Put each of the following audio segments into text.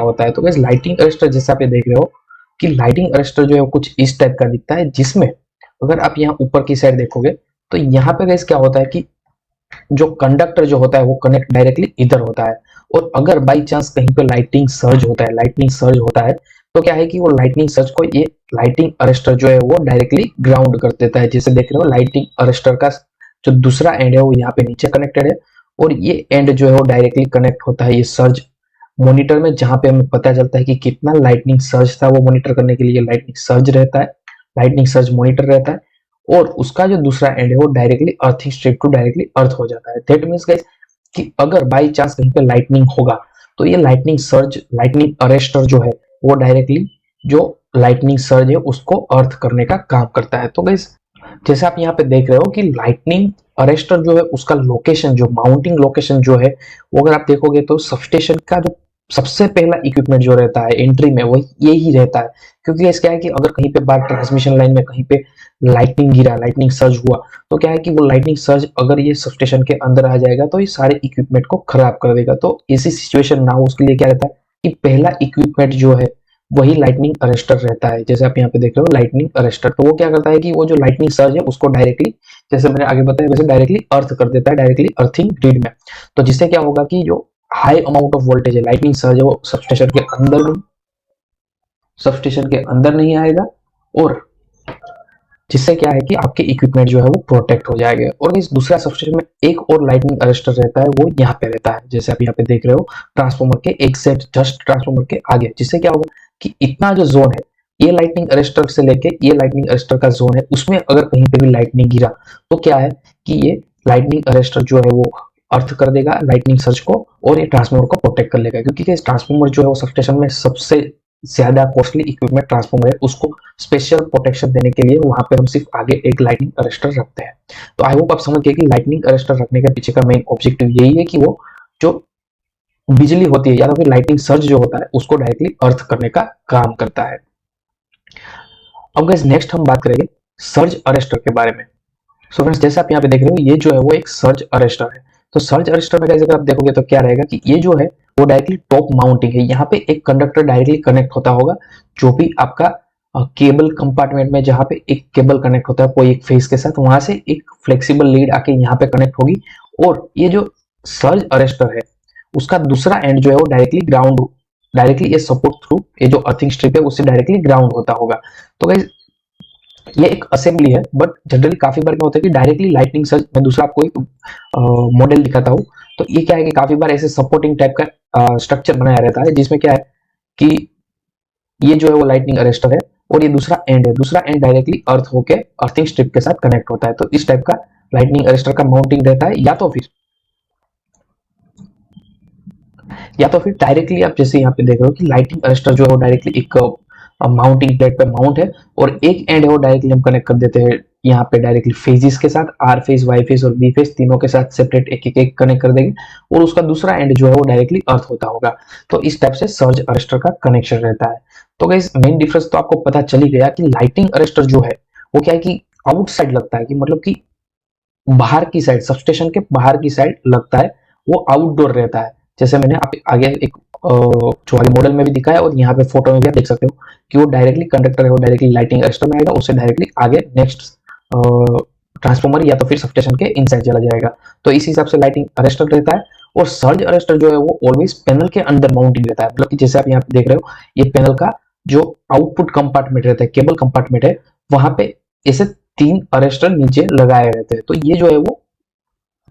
होता है। तो गाइस लाइटिंग अरेस्टर जैसे आप ये देख रहे हो कि लाइटिंग अरेस्टर जो है कुछ इस टाइप का दिखता है, जिसमें अगर आप यहाँ ऊपर की साइड देखोगे तो यहाँ पे गाइस क्या होता है कि जो कंडक्टर जो होता है वो कनेक्ट डायरेक्टली इधर होता है। और अगर बाई चांस कहीं पे लाइटनिंग सर्ज होता है तो क्या है कि वो लाइटनिंग सर्ज को ये लाइटिंग अरेस्टर जो है वो डायरेक्टली ग्राउंड कर देता है। जैसे देख रहे हो लाइटिंग अरेस्टर का जो दूसरा एंड है वो यहाँ पे नीचे कनेक्टेड है और ये एंड जो है वो डायरेक्टली कनेक्ट होता है ये सर्ज मॉनिटर में, जहां पे हमें पता चलता है कि कितना लाइटनिंग सर्ज था। वो मॉनिटर करने के लिए लाइटनिंग सर्ज रहता है, लाइटनिंग सर्ज मॉनिटर रहता है और उसका जो दूसरा एंड है वो directly earthing strip to directly earth हो जाता है। दैट मींस गाइस कि अगर बाई चांस कहीं पे लाइटनिंग होगा तो ये लाइटनिंग सर्ज, लाइटनिंग अरेस्टर जो है वो डायरेक्टली जो लाइटनिंग सर्ज है उसको अर्थ करने का काम करता है। तो गाइस जैसे आप यहाँ पे देख रहे हो कि लाइटनिंग अरेस्टर जो है उसका लोकेशन, जो माउंटिंग लोकेशन जो है वो अगर आप देखोगे तो सबस्टेशन का जो सबसे पहला इक्विपमेंट जो रहता है एंट्री में वो यही रहता है। क्योंकि इसका है कि अगर कहीं पे बाहर ट्रांसमिशन लाइन में कहीं पे लाइटनिंग गिरा, लाइटनिंग सर्ज हुआ तो क्या है कि वो लाइटनिंग सर्ज अगर ये सबस्टेशन के अंदर आ जाएगा तो ये सारे इक्विपमेंट को खराब कर देगा। तो ऐसी सिचुएशन ना हो उसके लिए क्या रहता है कि पहला इक्विपमेंट जो है वही लाइटनिंग अरेस्टर रहता है। जैसे आप यहाँ पे देख रहे हो लाइटनिंग अरेस्टर, तो वो क्या करता है कि वो जो लाइटनिंग सर्ज है उसको डायरेक्टली, जैसे मैंने आगे बताया वैसे डायरेक्टली अर्थ कर देता है, डायरेक्टली अर्थिंग ग्रिड में। तो जिससे क्या होगा कि जो हाई अमाउंट ऑफ वोल्टेज है लाइटनिंग सर्ज है वो सबस्टेशन के अंदर नहीं आएगा और जिससे क्या है कि आपके इक्विपमेंट जो है वो प्रोटेक्ट हो जाएंगे। और इस दूसरा सबस्टेशन में एक और लाइटनिंग अरेस्टर रहता है, वो यहाँ पे रहता है जैसे आप यहाँ पे देख रहे हो ट्रांसफॉर्मर के एग्जैक्ट जस्ट ट्रांसफॉर्मर के आगे। जिससे क्या होगा कि इतना जो जोन है ये लाइटनिंग अरेस्टर से लेके ये लाइटनिंग अरेस्टर का जोन है, उसमें अगर कहीं पे भी लाइटनिंग गिरा तो क्या है कि ये लाइटनिंग अरेस्टर जो है वो अर्थ कर देगा लाइटनिंग सर्ज को और ये ट्रांसफॉर्मर को प्रोटेक्ट कर लेगा। क्योंकि इस ट्रांसफॉर्मर जो है वो सबस्टेशन में सबसे ज्यादा कॉस्टली इक्विपमेंट ट्रांसफॉर्मर है, उसको स्पेशल प्रोटेक्शन देने के लिए वहां पे हम सिर्फ आगे एक लाइटनिंग अरेस्टर रखते हैं। तो आई होप आप समझ गए कि लाइटनिंग अरेस्टर रखने के पीछे का मेन ऑब्जेक्टिव यही है कि वो जो बिजली होती है या तो फिर लाइटनिंग सर्ज जो होता है उसको डायरेक्टली अर्थ करने का काम करता है। अब गाइस नेक्स्ट हम बात करेंगे सर्ज अरेस्टर के बारे में। सो फ्रेंड्स जैसे आप यहाँ पे देख रहे हो ये जो है वो एक सर्ज अरेस्टर है। तो सर्ज अरेस्टर में गाइस अगर आप देखोगे तो क्या रहेगा कि ये जो है वो डायरेक्टली टॉप माउंटिंग है। यहाँ पे एक कंडक्टर डायरेक्टली कनेक्ट होता होगा जो भी आपका केबल कंपार्टमेंट में, जहाँ पे एक केबल कनेक्ट होता है कोई एक फेस के साथ, वहां से एक फ्लेक्सिबल लीड आके यहाँ पे कनेक्ट होगी और ये जो सर्ज अरेस्टर है उसका दूसरा एंड जो है वो डायरेक्टली ये सपोर्ट थ्रू ये जो अर्थिंग स्ट्रिप है उससे डायरेक्टली ग्राउंड होता होगा। तो गाइस ये एक असेंबली है बट जनरली काफी बार क्या होता है कि डायरेक्टली लाइटनिंग सर्ज, मैं दूसरा आपको एक मॉडल दिखाता हूँ। तो ये क्या है कि काफी बार ऐसे सपोर्टिंग टाइप का स्ट्रक्चर बनाया रहता है जिसमें क्या है कि ये जो है वो लाइटनिंग अरेस्टर है और ये दूसरा एंड डायरेक्टली अर्थ होके अर्थिंग स्ट्रिप के साथ कनेक्ट होता है। तो इस टाइप का लाइटनिंग अरेस्टर का माउंटिंग रहता है। या तो फिर डायरेक्टली आप जैसे यहाँ पे देख रहे हो कि लाइटिंग अरेस्टर जो है वो डायरेक्टली एक माउंटिंग प्लेट पे माउंट है और एक एंड है वो डायरेक्टली हम कनेक्ट कर देते हैं यहाँ पे डायरेक्टली फेजिस के साथ, आर फेज, वाई फेज और बी फेज तीनों के साथ सेपरेट एक कनेक्ट कर देंगे और उसका दूसरा एंड जो है वो डायरेक्टली अर्थ होता होगा। तो इस टाइप से सर्ज अरेस्टर का कनेक्शन रहता है। तो गाइस मेन डिफरेंस तो आपको पता चल ही गया कि लाइटिंग अरेस्टर जो है वो क्या है कि आउटसाइड लगता है, कि मतलब कि बाहर की साइड, सबस्टेशन के बाहर की साइड लगता है, वो आउटडोर रहता है। जैसे मैंने आप आगे एक जो आगे मॉडल में भी दिखाया और यहाँ पे फोटो में भी आप देख सकते हो कि वो डायरेक्टली कंडक्टर है वो डायरेक्टली लाइटिंग अरेस्टर में आएगा, उससे डायरेक्टली आगे नेक्स्ट ट्रांसफॉर्मर या तो फिर सबस्टेशन के इनसाइड चला जाएगा। तो इस हिसाब से लाइटिंग अरेस्टर रहता है। और सर्ज अरेस्टर जो है वो ऑलवेज पैनल के अंदर माउंटिंग रहता है। मतलब कि जैसे आप यहाँ पे देख रहे हो ये पैनल का जो आउटपुट कंपार्टमेंट रहता है, केबल कंपार्टमेंट है, वहां पे ऐसे 3 अरेस्टर नीचे लगाए रहते हैं। तो ये जो है वो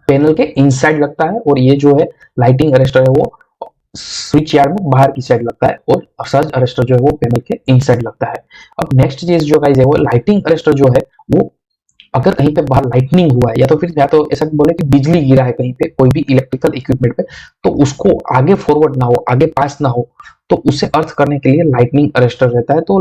पैनल के इनसाइड लगता है और ये जो है लाइटिंग अरेस्टर है वो स्विच यार्ड में बाहर की साइड लगता है और सर्ज अरेस्टर जो है वो पैनल के इनसाइड लगता है। अब नेक्स्ट चीज जो गाइस है वो लाइटिंग अरेस्टर जो है वो अगर कहीं पे बाहर लाइटनिंग हुआ है या तो ऐसा बोले कि बिजली गिरा है कहीं पे कोई भी इलेक्ट्रिकल इक्विपमेंट पे, तो उसको आगे फॉरवर्ड ना हो, आगे पास ना हो, तो उसे अर्थ करने के लिए लाइटनिंग अरेस्टर रहता है। तो